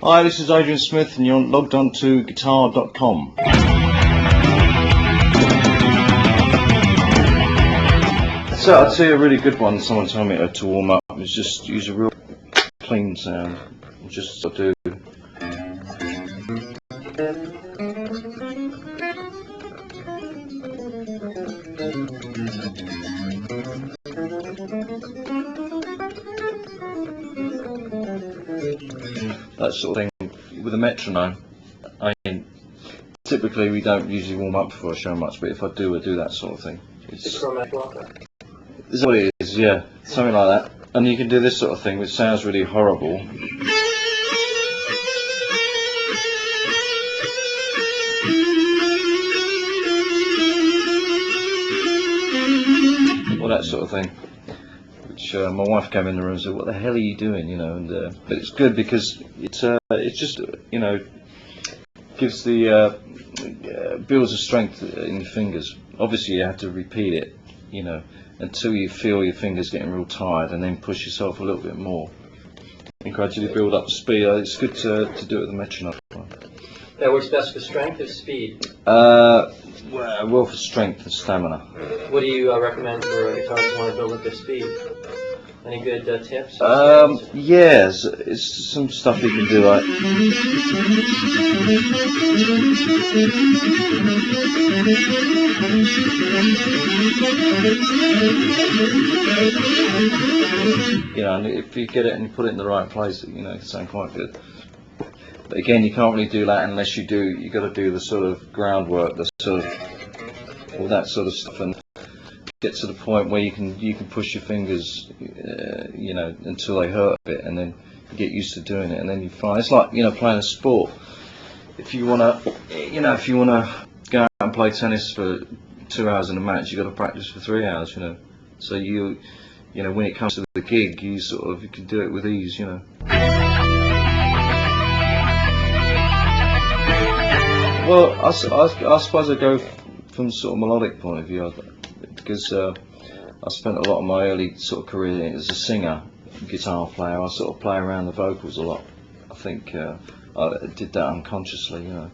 Hi, this is Adrian Smith and you're logged on to guitar.com. So I'd say a really good one, someone told me to warm up, is just use a real clean sound. Just do. That sort of thing with a metronome. I mean, typically we don't usually warm up before a show much, but if I do that sort of thing. It's what it is, yeah, something like that. And you can do this sort of thing, which sounds really horrible. Or that sort of thing. Which my wife came in the room and said, "What the hell are you doing?" You know, and but it's good because it's just, you know, gives the builds a strength in your fingers. Obviously, you have to repeat it, you know, until you feel your fingers getting real tired, and then push yourself a little bit more, and gradually build up speed. It's good to do it with the metronome. That works best for strength or speed? Well, for strength and stamina. What do you recommend for a guitarist who want to build up their speed? Any good tips? Yes, it's some stuff you can do, like you know, and if you get it and you put it in the right place, you know, it can sound quite good. But again, you can't really do that unless you got to do the sort of groundwork, the sort of all that sort of stuff, and get to the point where you can push your fingers, you know, until they hurt a bit, and then you get used to doing it, and then you find it's like, you know, playing a sport. If you wanna go out and play tennis for 2 hours in a match, you got to practice for 3 hours, you know. So you know, when it comes to the gig, you can do it with ease, you know. Well, I suppose I go from sort of melodic point of view, because I spent a lot of my early sort of career as a singer, guitar player. I sort of play around the vocals a lot. I think I did that unconsciously, you know.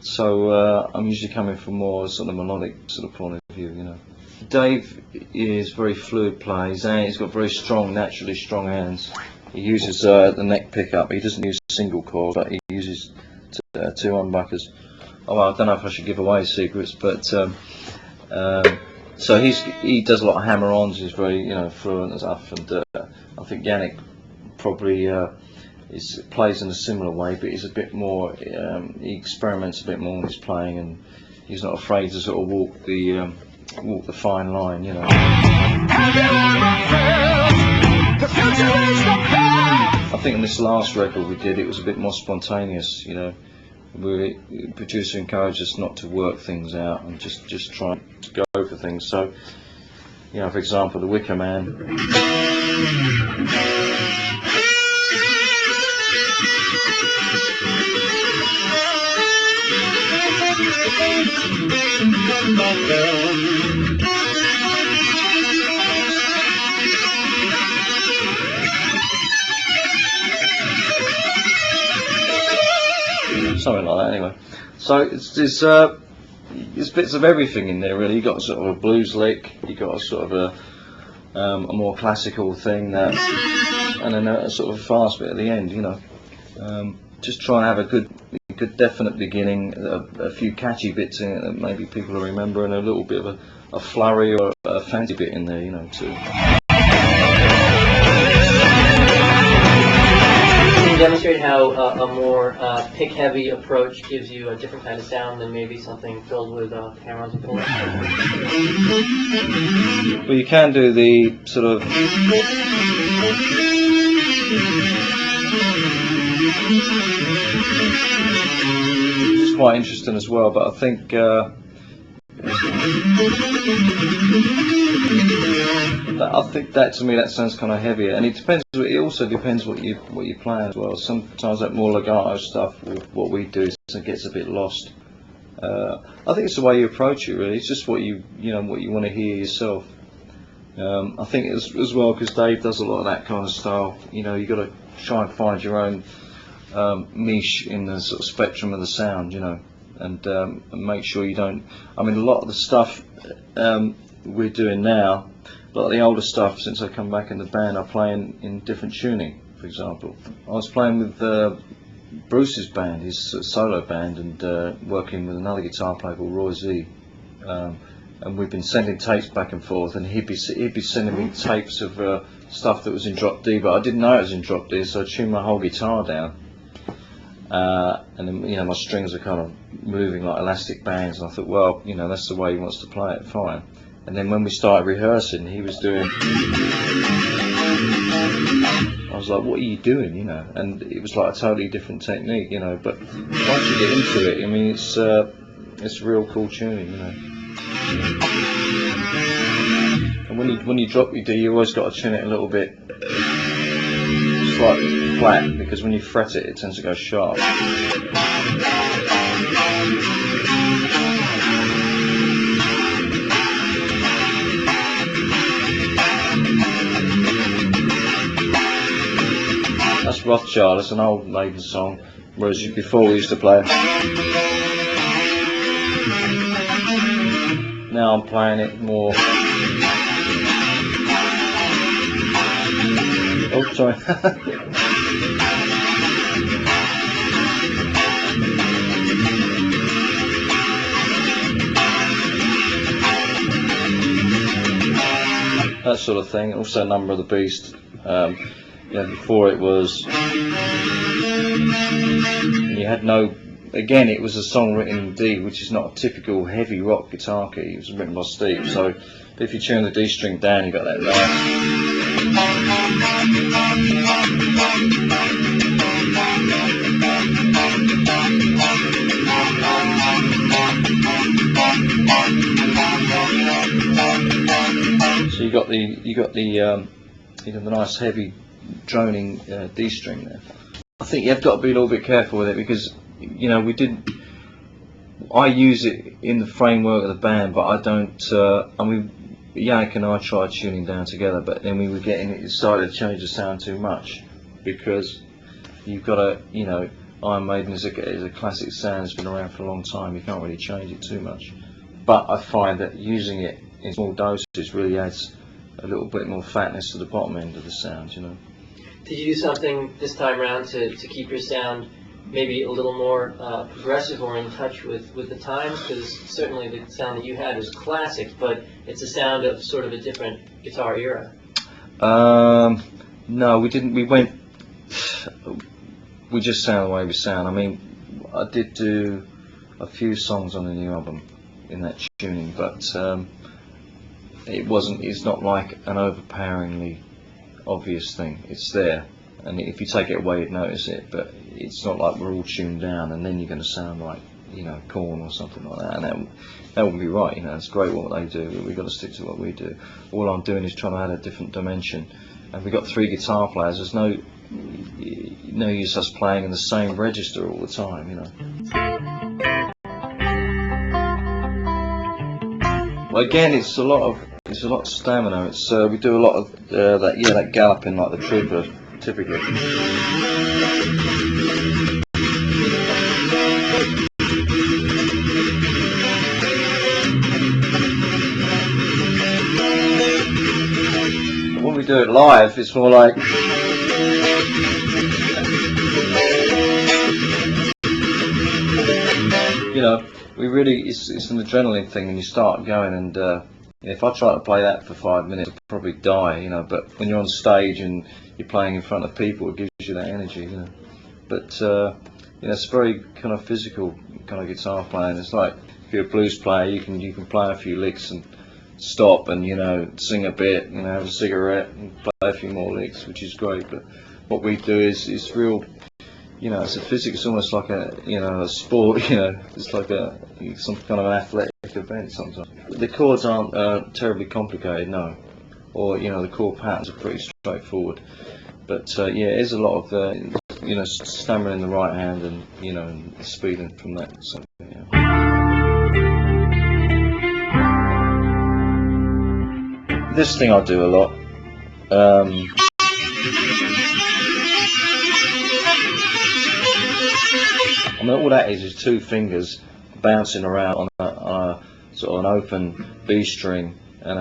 So I'm usually coming from more sort of melodic sort of point of view, you know. Dave is very fluid player. He's got very strong, naturally strong hands. He uses the neck pickup. He doesn't use single chords, but he uses two humbuckers. Oh, well, I don't know if I should give away secrets, but so he does a lot of hammer-ons. He's very, you know, fluent and stuff. And I think Yannick probably plays in a similar way, but he's a bit more. He experiments a bit more when he's playing, and he's not afraid to sort of walk the fine line, you know. I think on this last record we did, it was a bit more spontaneous, you know. The producer encouraged us not to work things out and just try to go for things. So, you know, for example, The Wicker Man. Something like that, anyway. So there's bits of everything in there, really. You got sort of a blues lick, you got a sort of a more classical thing, and then a sort of a fast bit at the end, you know. Just try and have a good good definite beginning, a few catchy bits in it that maybe people will remember, and a little bit of a flurry or a fancy bit in there, you know, too. Can you demonstrate how a more pick-heavy approach gives you a different kind of sound than maybe something filled with hammer-ons and pull-ups? Well, you can do the sort of which is quite interesting as well, but I think that to me that sounds kind of heavier, and it depends. It also depends what you play as well. Sometimes that more legato stuff, what we do, it gets a bit lost. I think it's the way you approach it, really. It's just what you want to hear yourself. I think as well, because Dave does a lot of that kind of style. You know, you got to try and find your own niche in the sort of spectrum of the sound, you know, and make sure you don't. I mean, a lot of the stuff we're doing now, a lot of the older stuff since I come back in the band, I play in different tuning. For example, I was playing with Bruce's band, his solo band, and working with another guitar player called Roy Z. And we've been sending tapes back and forth, and he'd be sending me tapes of stuff that was in drop D, but I didn't know it was in drop D, so I tuned my whole guitar down, and then, you know, my strings are kind of moving like elastic bands, and I thought, well, you know, that's the way he wants to play it, fine. And then when we started rehearsing, he was doing, I was like, what are you doing, you know? And it was like a totally different technique, you know, but once you get into it, I mean, it's real cool tuning, you know. And when you drop your D, you always got to tune it a little bit slightly flat, because when you fret it, it tends to go sharp. That's Rothschild. It's an old Maiden song, whereas before we used to play it. Now I'm playing it more. Oh, sorry. That sort of thing. Also, Number of the Beast. You know, before it was. You had no. Again, it was a song written in D, which is not a typical heavy rock guitar key. It was written by Steve. So if you tune the D string down, you got that nice. So you got the nice heavy droning D string there. I think you've got to be a little bit careful with it, because, you know, I use it in the framework of the band, but I don't, I mean, Yannick and I tried tuning down together, but then we were it started to change the sound too much, because you've got to, you know, Iron Maiden is a classic sound, it's been around for a long time, you can't really change it too much. But I find that using it in small doses really adds a little bit more fatness to the bottom end of the sound, you know. Did you do something this time around to keep your sound maybe a little more progressive or in touch with the times? Because certainly the sound that you had is classic, but it's a sound of sort of a different guitar era. No, we didn't. We just sound the way we sound. I mean, I did do a few songs on the new album in that tuning, but it's not like an overpoweringly obvious thing. It's there, and if you take it away, you'd notice it, but it's not like we're all tuned down and then you're going to sound like, you know, Korn or something like that, and that wouldn't be right. You know, it's great what they do, but we've got to stick to what we do. All I'm doing is trying to add a different dimension, and we've got 3 guitar players. There's no use us playing in the same register all the time, you know. Well, again, it's a lot of stamina. It's we do a lot of that galloping like the Trooper, typically. When we do it live, it's more like. know, it's an adrenaline thing, and you start going, and if I try to play that for 5 minutes, I'd probably die, you know. But when you're on stage and you're playing in front of people, it gives you that energy, you know. But it's very kind of physical kind of guitar playing. It's like if you're a blues player, you can play a few licks and stop and sing a bit, have a cigarette and play a few more licks, which is great. But what we do is real. It's a physics. It's almost like a sport. It's like some kind of an athletic event sometimes. The chords aren't terribly complicated, no, or the chord patterns are pretty straightforward. But there's a lot of stammering in the right hand and and speeding from that. So, This thing I do a lot. I mean, all that is two fingers bouncing around on a sort of an open B string and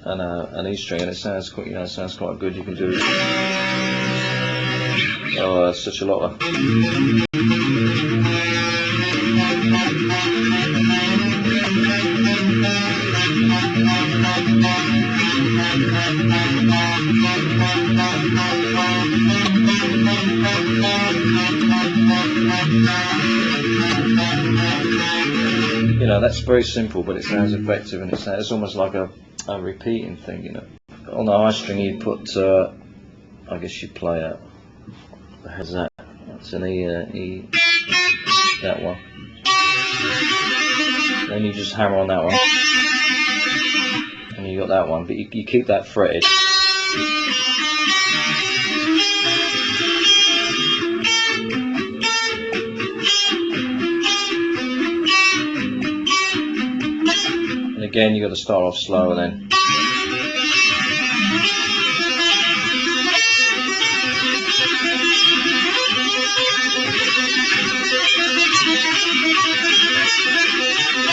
an E string, and it sounds quite, quite good. You can do such a lot of. That's very simple, but it sounds effective, and it's almost like a repeating thing, On the high string, you put, I guess you play a. How's that? That's an E, that one. Then you just hammer on that one, and you got that one, but you keep that fretted. And again, you got to start off slow, and then.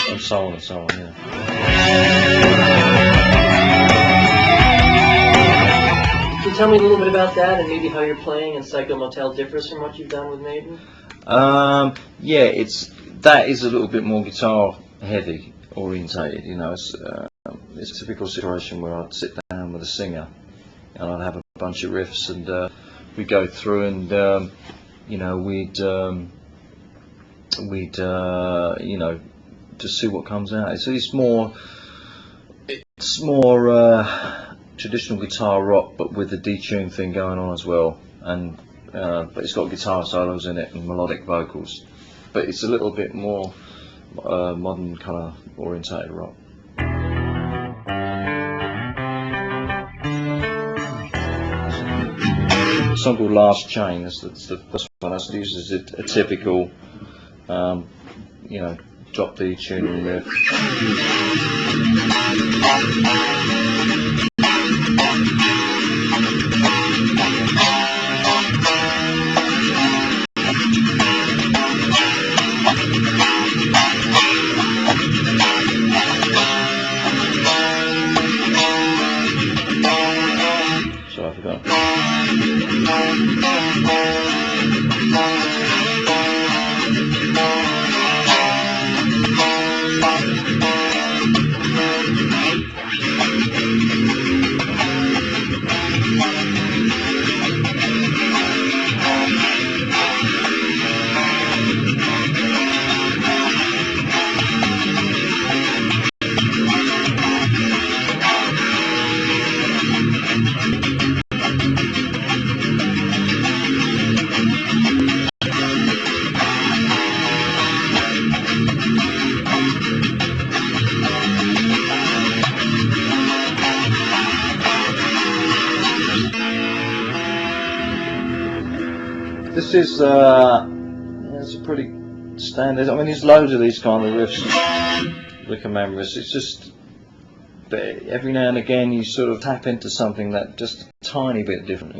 And so on and so on, Can you tell me a little bit about that, and maybe how your playing in Psycho Motel differs from what you've done with Maiden? That is a little bit more guitar heavy orientated, it's a typical situation where I'd sit down with a singer and I'd have a bunch of riffs, and we'd go through and we'd just see what comes out. It's more traditional guitar rock, but with the detune thing going on as well, and but it's got guitar solos in it and melodic vocals, but it's a little bit more modern kind of orientated rock. A song called Last Chain, that's the first one. That's used as a typical drop D tuning riff. So I forgot. This is it's a pretty standard. I mean, there's loads of these kind of riffs, Wicker Man riffs. It's just, but every now and again you sort of tap into something that just a tiny bit different,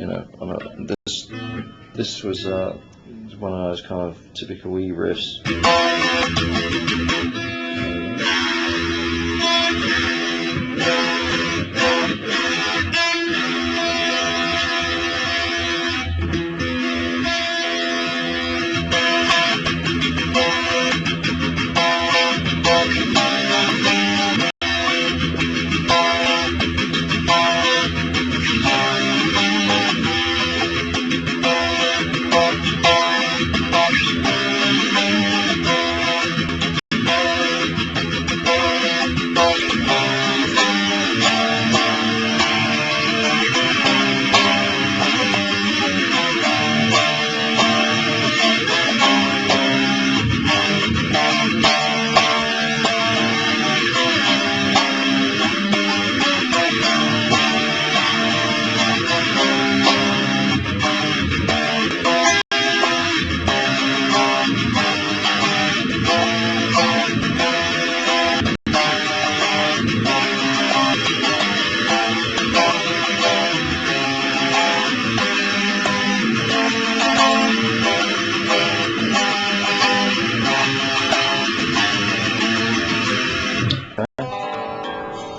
This was one of those kind of typical E riffs.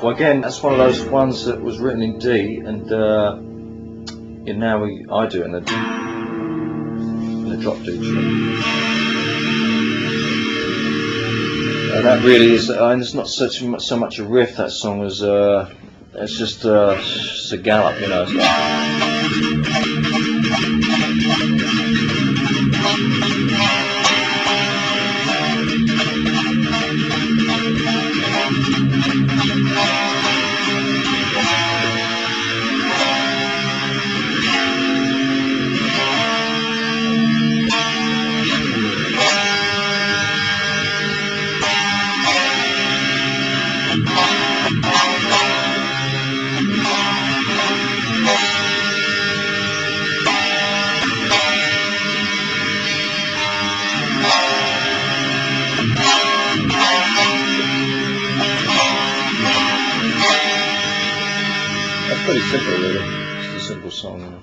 Well, again, that's one of those ones that was written in D, and now I do it in the drop D. And that really is, and it's not so much a riff, that song, as it's just a gallop, you know. That's pretty simple, really. It's a simple song, you know.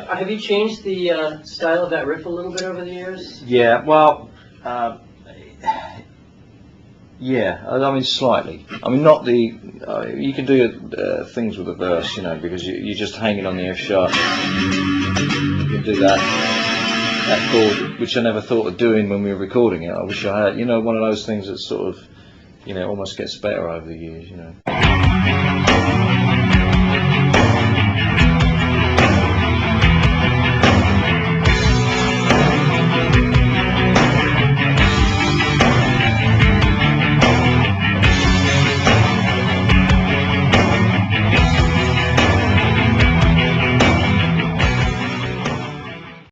Have you changed the style of that riff a little bit over the years? Yeah, well, yeah, I mean slightly. I mean not the, you can do things with a verse, you know, because you're just hanging on the F sharp. You can do that chord, which I never thought of doing when we were recording it. I wish I had, you know, one of those things that sort of, you know, almost gets better over the years, you know.